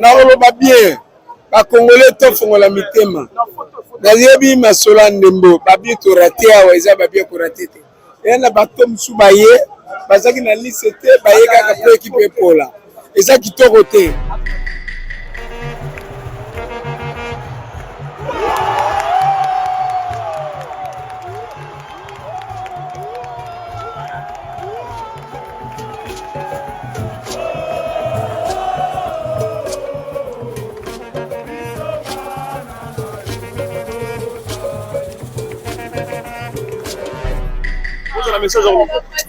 nakoloba bien bakongole tofongola mitema nayebi masola ndembo babi torate awa eza babi korate te eya na bato mosusu baye bazaki na lise te baye kaka po ekipe epola eza kitoko te.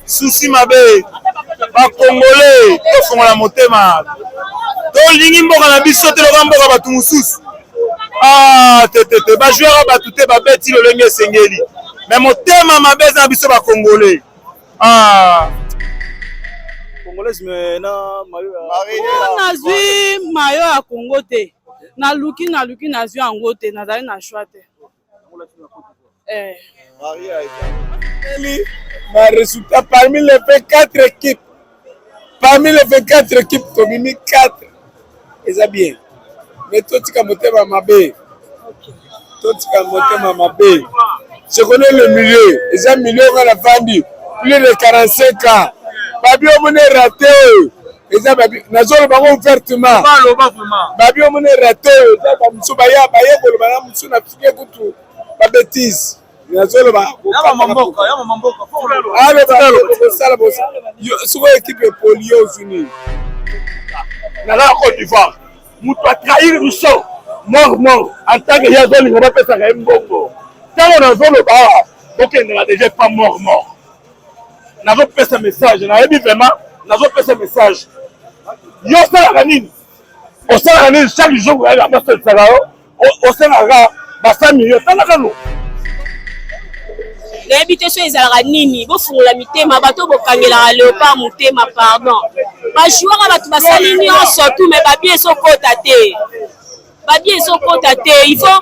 Souci mabe bakongole tofongola motema tolingi mboka na biso te loka mboka bato mosusu te bajoueur bato te babeti lolenge esengeli me motema mabe eza na biso bakongole nazwi mayo ya Congo te naluki nazwi yango te nazali na choix te. Ma résultat parmi les 24 équipes. Parmi les 24 équipes, Tomimi 4. Et ça bien. Mais tout ce qui a mabé. Tout ce qui a mabé. Je connais le milieu. Et ça, milieu, on a vendu plus de 45 ans. Babi, on est raté. Et ça, Babi, nous avons ouvertement. Babi, on est raté. Nous avons bêtise. Souvent équipe polio unis. Dans la Côte d'Ivoire, nous avons trahi le sang. Mort. En tant que Yazon, on va faire ça un bongo. Quand on a vu le bar, ok, on n'a déjà pas mort. Nous avons fait ce message. On a dit vraiment, nous avons fait ce message. Yo, ça la canine. On s'en a chaque jour, on a fait le salaire. On s'en a 5 millions. Ça la canine. L'habitation ezalaka nini bofungola mitema bato bokangela Léopard motema pardon bajoueur bato basali nyonso tout mais babie sokota te il faut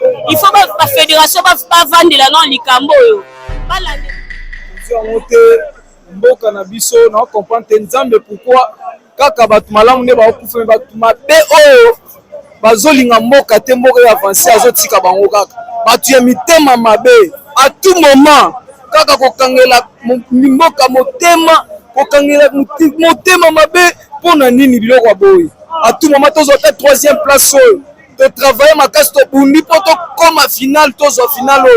ba fédération ba vandela non likambo oyo balande monter mboka na biso na comprendre nzambe pourquoi kaka bato malamu ne ba okufa bato mabe oyo bazolinga mboka te mboka ya avancer azotika bango kaka bato ya mitema mabe à tout moment kaka kokangela mboka motema kokangela motema mabe pona nini biloko boy à tout moment tozota 3e place de travailler makasi to bundi poto comme finale tozo finale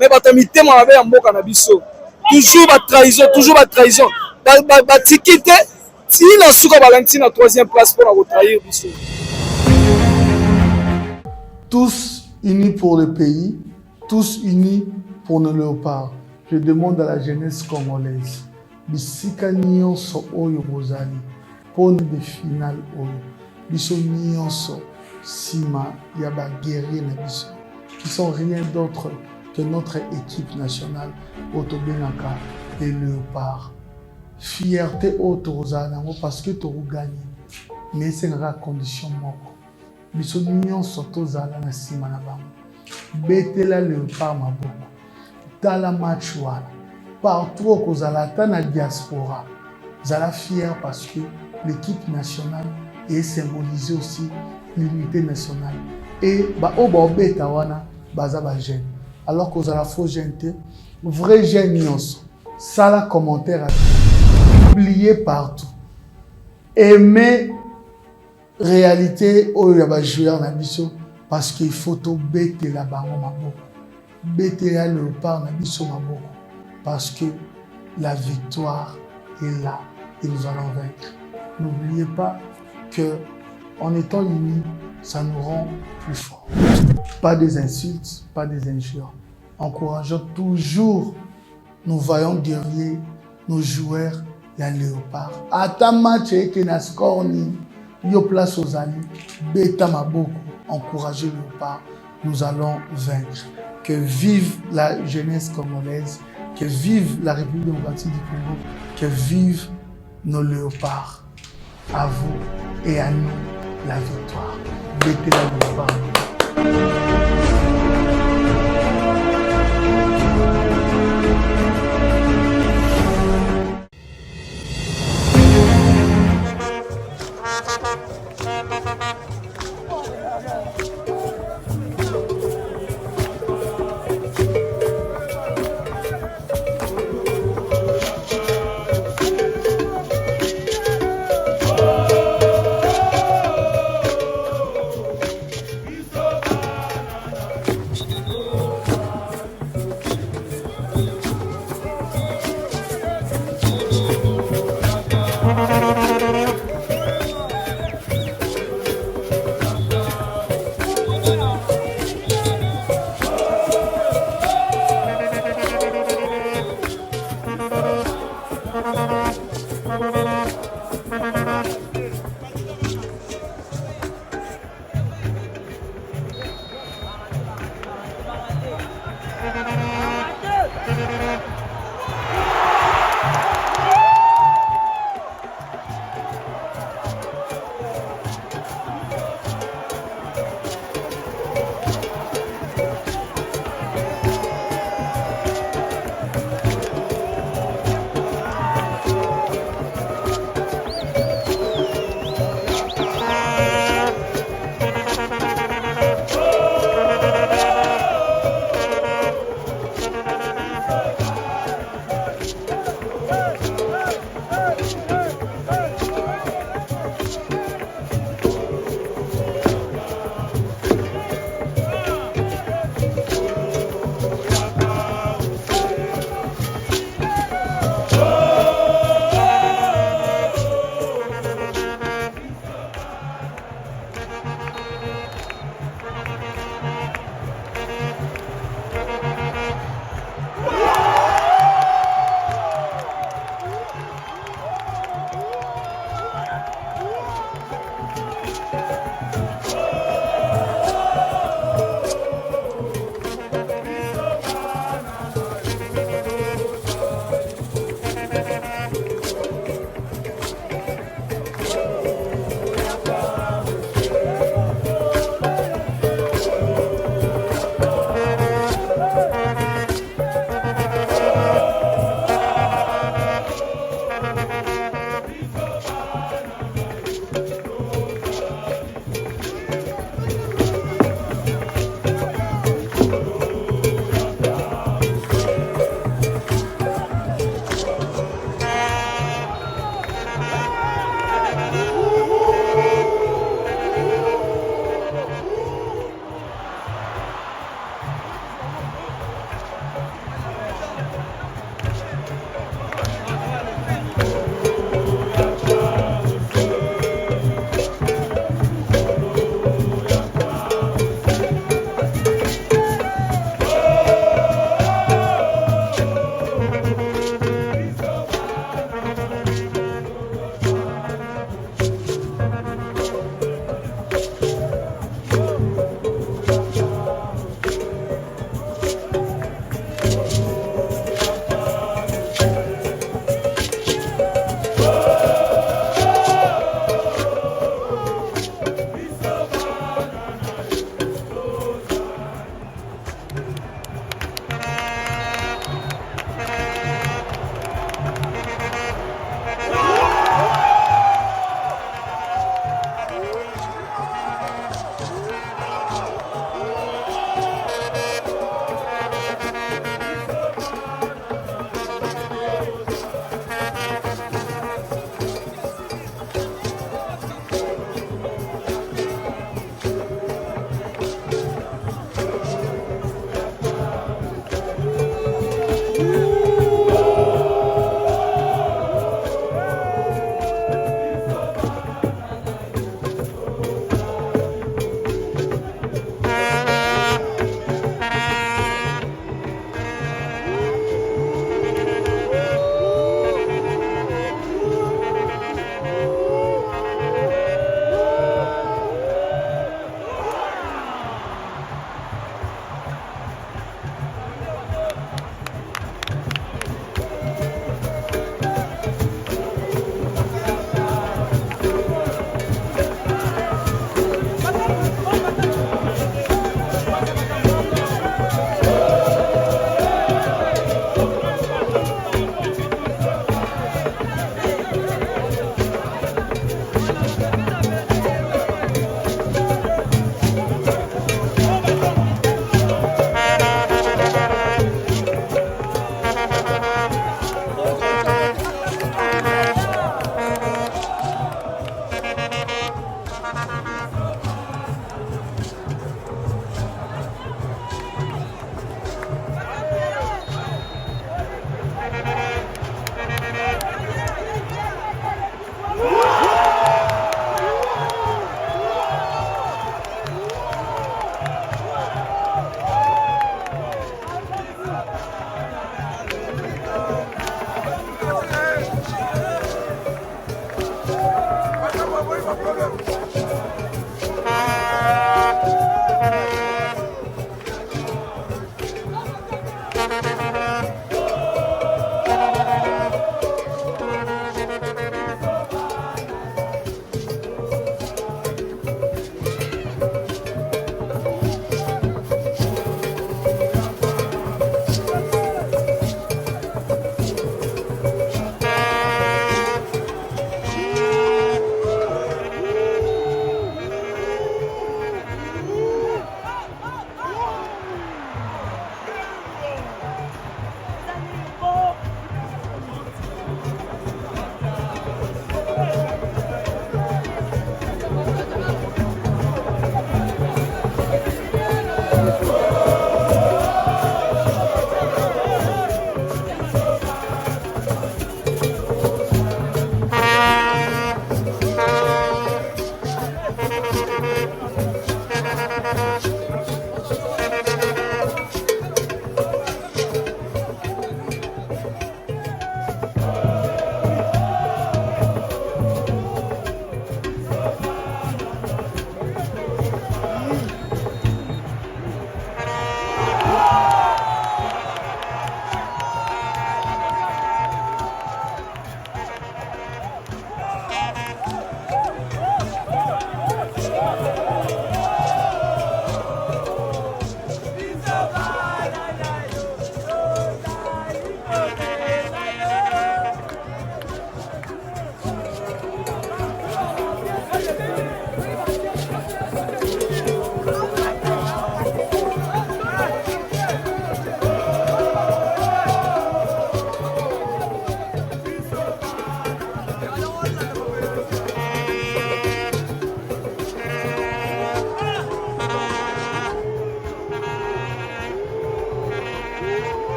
mais bato mitema mabe ya mboka na biso toujours ba trahison ba tikite tina suka balanti na 3e place pour la trahir biso. Tous unis pour le pays, tous unis pour nos léopards. Je demande à la jeunesse congolaise, bisika nyonso oyo bozali, pone de finale oyo, biso nyonso sima ya ba guerrier na biso, qui sont rien d'autre que notre équipe nationale Otobenaka et léopards. Fierté autorizana parce que tu gagné, mais c'est une condition moko. Biso nyonso tozala na sima na bango. Betela léopard maboko. Dans la match wana partout au kozala ta na diaspora zala fier parce que l'équipe nationale est symbolisée aussi l'unité nationale et ba obeta wana baza ba jeune alors kozala faux jeune te vrai jeune nyonso sala commentaire publier partout aimer réalité oyo ya ba joueur na biso parce qu'il faut to betela bango maboko Bétéa Léopard na biso maboko parce que la victoire est là et nous allons vaincre. N'oubliez pas que en étant unis, ça nous rend plus forts. Pas des insultes, pas des injures. Encourageons toujours nos vaillants guerriers, nos joueurs et à Léopard. À ta match et na score ni yo place aux amis, bêta maboko, encouragez Léopard. Nous allons vaincre. Que vive la jeunesse congolaise, que vive la République démocratique du Congo, que vive nos léopards. À vous et à nous, la victoire. Mettez la léopard.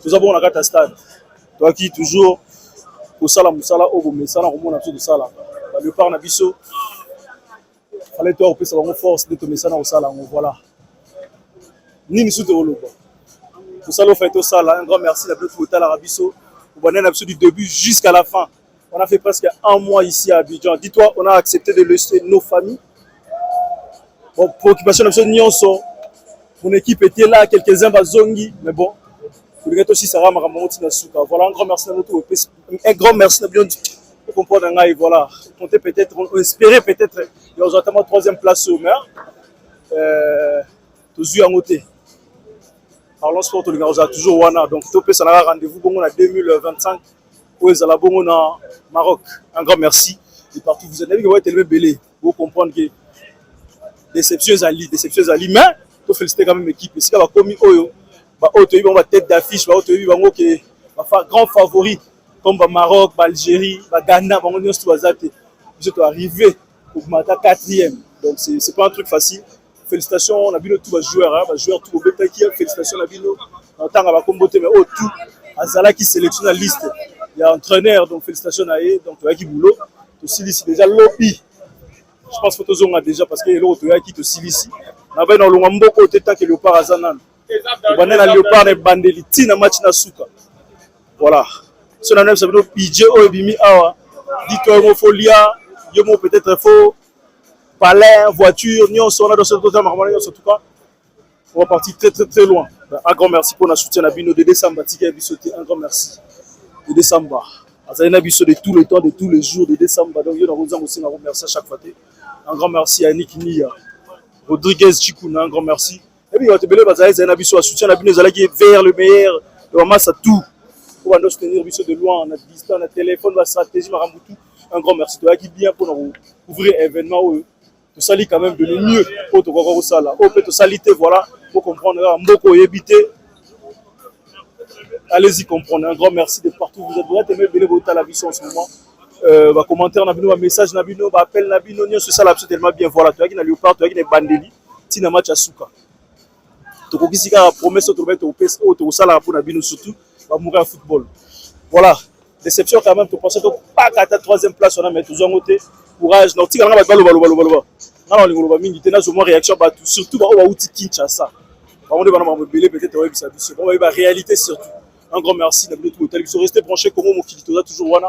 Nous avons la carte à stade. Toi qui toujours au sala musala au bomesala au monde absolu sala. Le par nabiso. Fallait toi au pesa en force de tomber ça au sala voilà. Ni sous de oloba. Pour ça le fait au sala un grand merci à tout total arabiso. On a du début jusqu'à la fin. On a fait presque un mois ici à Abidjan. Dis-toi, on a accepté de laisser nos familles. Bon, préoccupation de Nyonso. Mon équipe était là, quelques-uns bazongi, mais bon. Aussi, Sarah voilà, un grand merci à nous. Un grand merci à bien pour comprendre. Voilà, on peut-être, on espérait peut-être, il y a notamment troisième place au maire. Tous en côté. Parlons sport, on a toujours Wana. Donc, on peut rendez-vous en 2025 où ils allaient au Maroc. Un grand merci. de partout vous êtes. Vous voyez tellement belé. Vous comprendre que déception Ali, mais il faut féliciter quand même l'équipe. C'est qu'il va commis Oyo, va tête d'affiche, va grand favori comme Maroc, Algérie, Ghana, vous êtes arrivé au matin 4e. Donc c'est pas un truc facile. Félicitations, on a vu tous les joueurs, tout le bétail qui félicitations, on a vu en tant que comboté, mais tout, Azala qui sélectionne la liste. Il y a un entraîneur, donc félicitations à eux, donc il y a qui boulot. Aussi, c'est déjà lobby. Je pense que tu as déjà parce que l'autre qui te ici. On a dans le Wambo côté tant que Léopard Azanan. On a Léopard et Bandeliti na match na Souka. Voilà. Si on a même ça veut PJ ou Bimi Awa. Dis-toi homofolia, yomo peut-être faux. Palais, voiture, nous on a dans ce total en tout cas. On va partir très loin. Un grand merci pour notre soutien à Bino de décembre. Un grand merci. De décembre. Azalina Bisso de tout le temps, de tous les jours, de décembre. Donc, il y a aussi un merci à chaque fois. Un grand merci à Nick Nia, Rodriguez Chikouna, un grand merci. Et puis, il y a Azalina Bisso à soutien à Bino, qui est vers le meilleur. On masse à tout. On va nous soutenir Bisso de loin, on a distance, on a téléphone, on a stratégie, on a tout. Un grand merci. Toi qui bien pour nous ouvrir l'événement. Tu salis quand même de le mieux pour te voir au sala. Au peut te salité, voilà, pour comprendre. Mboko éviter. Allez-y comprendre. Un grand merci de partout. Vous êtes vraiment aimé la vision en ce moment. Commentaire, un message, un appel, c'est ça absolument bien. Voilà, tu as qui n'a Léopard, tu as qui n'a Bandeli, tu n'as match à Souka. Tu as qui a promesse de mettre au sala pour Nabino surtout, va mourir en football. Voilà, déception quand même. Tu penses que pas qu'à ta 3e place, on a mis tous en côté. Courage, non, tu as réaction, surtout Kinshasa. Peut-être réalité surtout. Un grand merci. Restez branchés comme mon qui toujours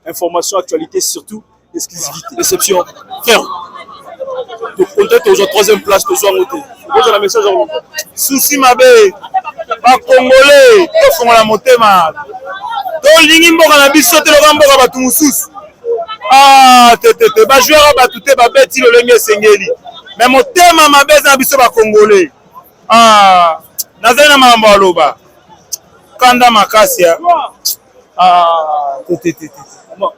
information, actualité, surtout exclusivité. Déception. Frère, peut-être aux 3e place, tu as noté. La message souci ma bé, pas congolais, ils font la motema. Donc, l'ingin boka na biso te loka mboka batu mususu. Ah, tete, ba joueur ba tuté ba beti le lenge sengeli. Mais motema mabe na biso ba congolais. Ah, nazali na mambo aloba. Kanda makasia. Ah, tete.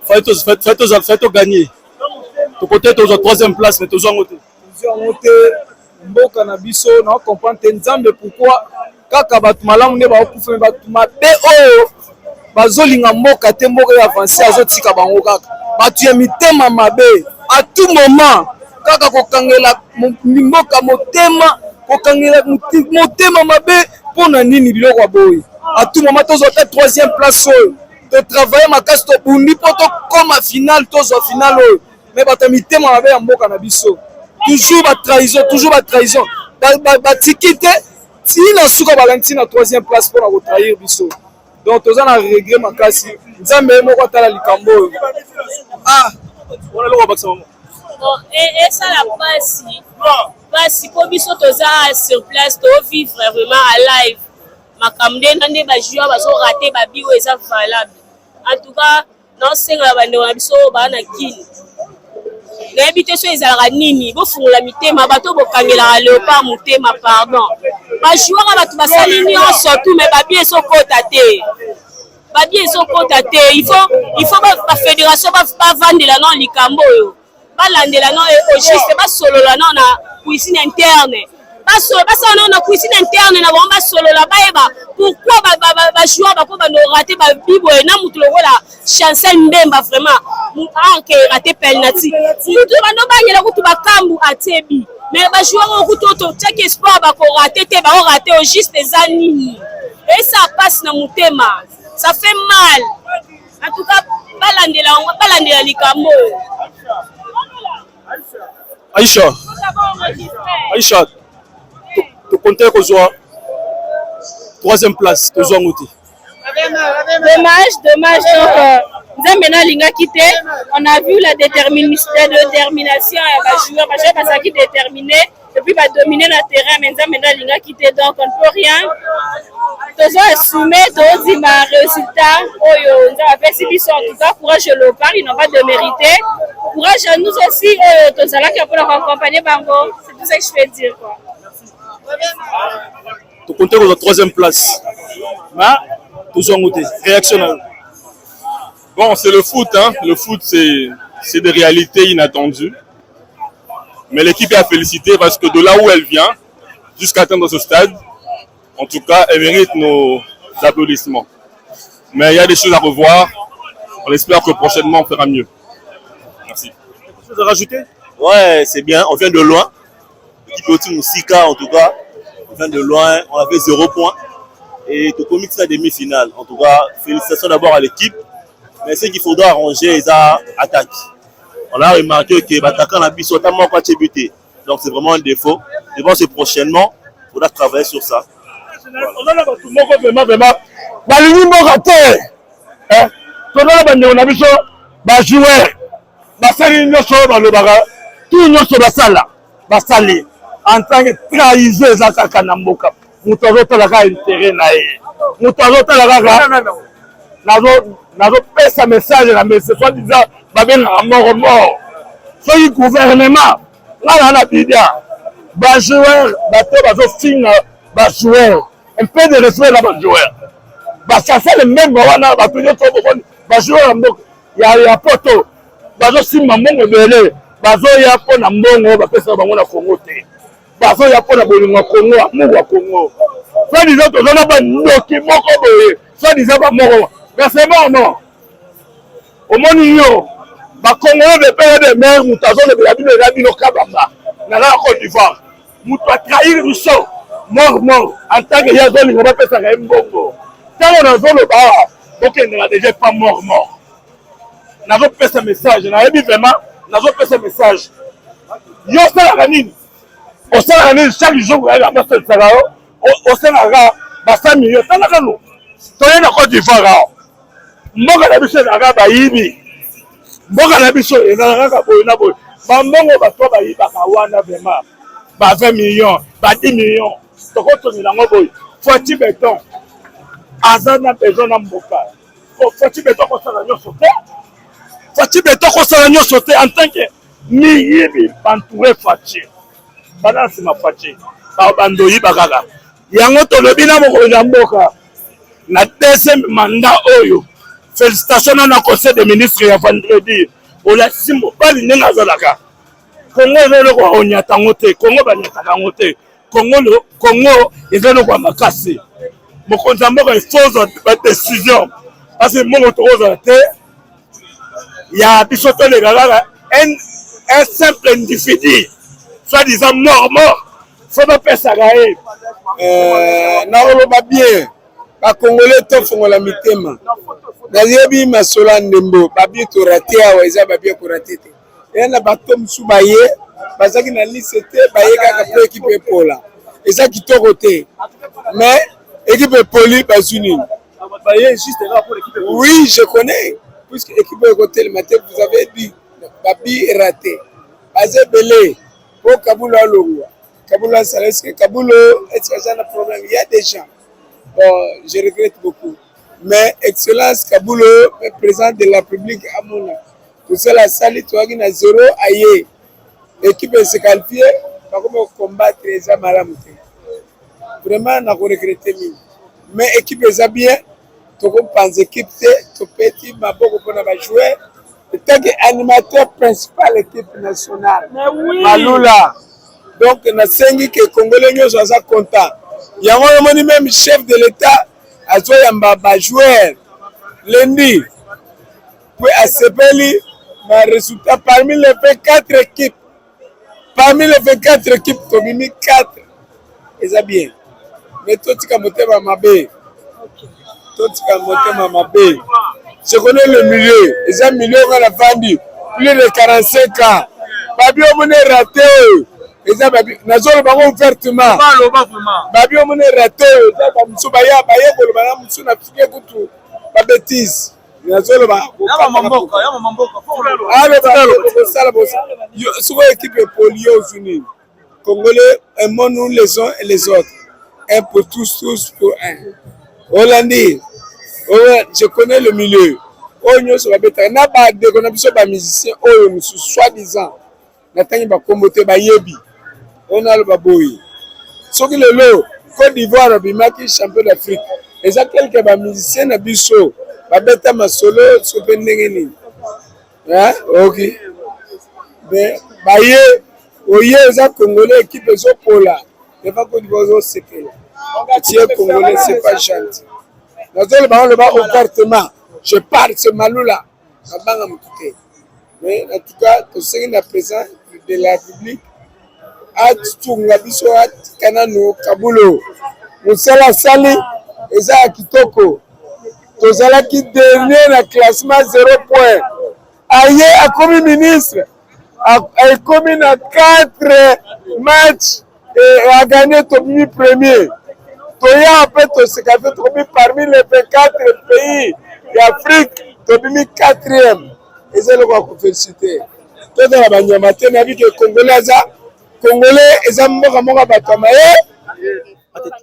Faites gagner. Tu peut-être aux 3e place, mais tu as monté. Mboka na biso na comprendre nzambe pourquoi kaka batu malamu ne ba okufa batu mabe oyo bazolinga mboka te mboka ya avancer azotika bango kaka batu ya mitema mabe à tout moment kaka kokangela mboka motema kokangela motema mabe pona nini biloko boye à tout moment tozo ta 3e place oyo to travailler makasi to bundi poto comme finale tozo finale oyo mais batu mitema mabe ya mboka na biso toujours ba trahison ba tikite ti na suka balanti na 3e place pour na trahir biso donc toza na regret makasi nzambe moko tala likambo ah on a le baksa maman bon et ça la passe pour biso toza sur place to vivre vraiment à live makamde nande ba joueur ba so rater ba biwo eza valable en tout cas non senga ba ndo biso ba na kini nayebi te so ezalaka nini bofungola mitema bato bokangelaka Léopard motema pardon bajouaka bato basali nyonso tout mais babie ezokota te il faut bafédération bavandela no likambo oyo balandela no juste basolola no na cuisine interne basala no na cuisine interne na bango basolola bayeba pourquoi bajoueur bako bando rate babiboye na mutu lokola Chancel Mbemba vraiment anke rate penalty mutu bando banyela kutu bakambu atebi mais bajoueur okutu to check sport bako rate te bao rate au juste eza nini et ça passe na mutema ça fait mal en tout cas balandela likambo Aïcha tu comptais que soit 3e place que soit noté. Dommage donc Nzambe linga quitté on a vu la détermination à joueur parce qu'il est déterminé et puis va dominer le terrain mais Nzambe linga quitté donc on ne peut rien tous assumer tous ma résultat oyo Nzambe fait si en tout cas courage le Léopard ils n'ont pas de mérité courage à nous aussi tous là qui pour accompagner bango c'est tout ça que je peux dire quoi. Tu comptais aux 3e place. Hein? Réaction. Bon, c'est le foot, hein. Le foot, c'est des réalités inattendues. Mais l'équipe est à féliciter parce que de là où elle vient, jusqu'à atteindre ce stade, en tout cas, elle mérite nos applaudissements. Mais il y a des choses à revoir. On espère que prochainement, on fera mieux. Merci. Quelque chose à rajouter? Ouais, c'est bien. On vient de loin. L'équipe au-dessus de Sika, en tout cas. On vient de loin. On avait 0 point. Et tu commit la demi-finale. En tout cas, félicitations d'abord à l'équipe. Mais ce qu'il faudra arranger, les attaques. On a remarqué que l'attaquant a bis totalement pas buté. Donc c'est vraiment un défaut. Je pense que prochainement, il faudra travailler sur ça. On a tout le monde vraiment. Balingi Moraté. On a vu ça. Joueur. Basali nyonso balobaka. Tout nyonso basala. Basali. En tant que trahison ezaka na mboka. Mutu azotalaka intérêt na ye. Mutu azotalaka nazo pesa message na message soit disant babengaka mort. Soki gouvernement ngana na bidia bajoueur bato bazofinga bajoueur un peu de respect na bajoueur basasa le même wana bato nyonso bajoueur ya mboka ya poto bazosimba mbongo ebele bazoya mpo na mbongo bapesa bango na Congo te bazoya mpo na bolingo ya Congo amour ya Congo soit disant toza na bandoki moko boye soit disant bamoko mais c'est bon non omoni yo bakongolo de pays de mer mutu azolobela bino eza bino kabamba na la Côte d'Ivoire mutu atrahir biso mort en tant que ye azolinga bapesaka ye mbongo ntango nazoloba okendela déjà pas mort nazopesa message nayebi vraiment nazopesa message yo osalaka nini chaque jour basolisaka yo osalaka ba100 millions talaka no toye na Côte d'Ivoire mboka na biso ezalaka bayibi mboka na biso ezalaka kaka boye na boye bambongo bato bayibaka wana vraiment ba 20 millions ba 10 millions tokotongela yango boye Fati Beton aza na besoin na mboka Fati Beton kosala nyonso te Fati Beton kosala nyonso te en tant que miyibi bantouré Fati bana nsima Fati bandoyiba kaka yango tolobi na mokonzi ya mboka na deuxième mandat oyo félicitations na conseil des ministres ya vendredi olakisi mobali ndenge azalaka Congo eza eloko onyata yango te Congo banyataka yango te Congo eza eloko ya makasi mokonzi ya mboka ifozwa badécision parce que mbongo tokozala te ya biso toleka kaka un simple individu soit disant mort fo bapesaka ye nakoloba bien bakongole tofongola mitema nayebi masolo ndembo babie torate awa eza babie korate te eya na bato mosusu baye bazaki na liste te baye kaka po ekipe epola eza kitoko te mais équipe epoli bazwi nini oui je connais puisque équipe ekotelema te vous avez dit babi raté baza ebele po Kabulo alongwa Kabulo asala eske Kabulo est-ce aza na problème il y a des gens bon je regrette beaucoup mais excellence Kabulo président de la République amona tout cela sali toaki na 0 aye équipe se qualifier pas comme combattre eza malamu te vraiment na ko regretter mingi mais équipe eza bien toko pense équipe te to petit maboko pona ba jouer tant que animateur principal équipe nationale Malula donc na sengi que congolais nyonso aza content yango moni même chef de l'état azoyamba ba joueur lundi pour asepeli ma résultat parmi les 24 équipes tobimi 4 eza bien mais totika motema mabe je connais le milieu eza milieu on a vendu plus de 45 ans babi omone raté eza babi nazolo bango ouvertement babi omone raté eza ba musu baya koloba na musu na fike kutu ba bêtise nazolo ba mamboka souvent équipe polio zuni congolais aimons-nous les uns et les autres un pour tous pour un Hollandi je connais le milieu oyo nyonso babetaka na badeko na biso bamusicien oyo mosusu soi-disant natangi bakombo te bayebi oyo naloba boye soki lelo Côte d'Ivoire abimaki champion d'Afrique eza kelke bamusicien na biso babeta masolo so mpe ndenge nini Hein? Ok. Mais, baye, oye, eza Congolais, équipe ezopola. Il faut que vous sepela. Tu es Congolais, c'est pas gentil. Dans le bas appartement, je parle, c'est Maloula. Mais en tout cas, tu sais que la présidence de la République a tout biso a kanano kabulo. Musala sali, eza kitoko. Tozalaki dernier na classement 0 point. Aye a commis ministre, a commis na 4 matchs et a gagné Tobimi premier. Toya après Toseka fait Tobimi parmi les 24 pays d'Afrique, Tobimi 4e. Et c'est le quoi qu'on félicite. Tout dans la banyama te na vie que Congolais eza moka batamaye.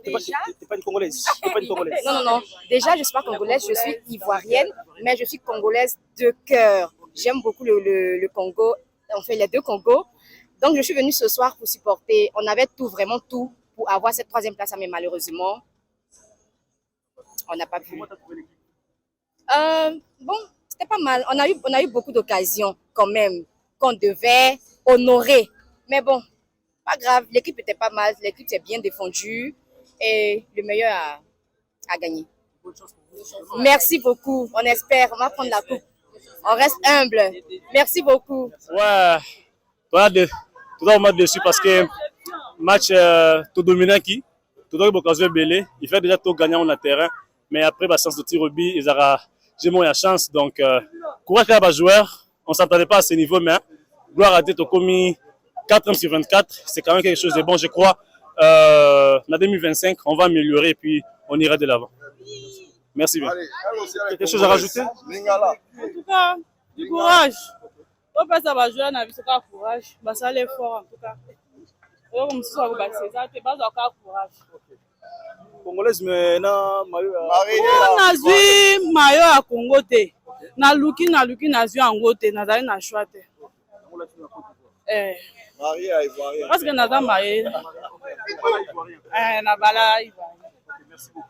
T'es pas une Congolaise. T'es pas une Congolaise. Non. Déjà, je ne suis pas congolaise, je suis ivoirienne, mais je suis congolaise de cœur. J'aime beaucoup le Congo, enfin les deux Congos. Donc, je suis venue ce soir pour supporter. On avait tout, vraiment tout, pour avoir cette 3e place, mais malheureusement, on n'a pas pu. Bon, c'était pas mal. On a eu beaucoup d'occasions quand même qu'on devait honorer. Mais bon, pas grave, l'équipe était pas mal, l'équipe s'est bien défendue et le meilleur a gagné. Merci beaucoup, on espère, on va prendre la coupe. On reste humble. Merci beaucoup. Ouais, tout le monde dessus parce que match tout dominant qui, tout le monde belé, il fait déjà tout gagnant sur le terrain, mais après la séance de tir au but, j'ai moins la chance, donc courage à les joueurs, on ne s'attendait pas à ce niveau, mais gloire à Dieu, tu as commis 4 sur 24, c'est quand même quelque chose de bon, je crois. En 2025, on va améliorer et puis on ira de l'avant. Merci bien. Quelque chose à rajouter? En tout cas, du courage. On passe à la jouer, on a vu ce courage. Ça allait fort en tout cas. Comme ça, on va avoir courage. Congolaise, mais non, maillot. On a vu maillot à Congo. Na luki na vu en gote, na zali na choix. Marié à Ivoirien. Parce que nous avons marié. Na bala Ivoirien. Merci beaucoup.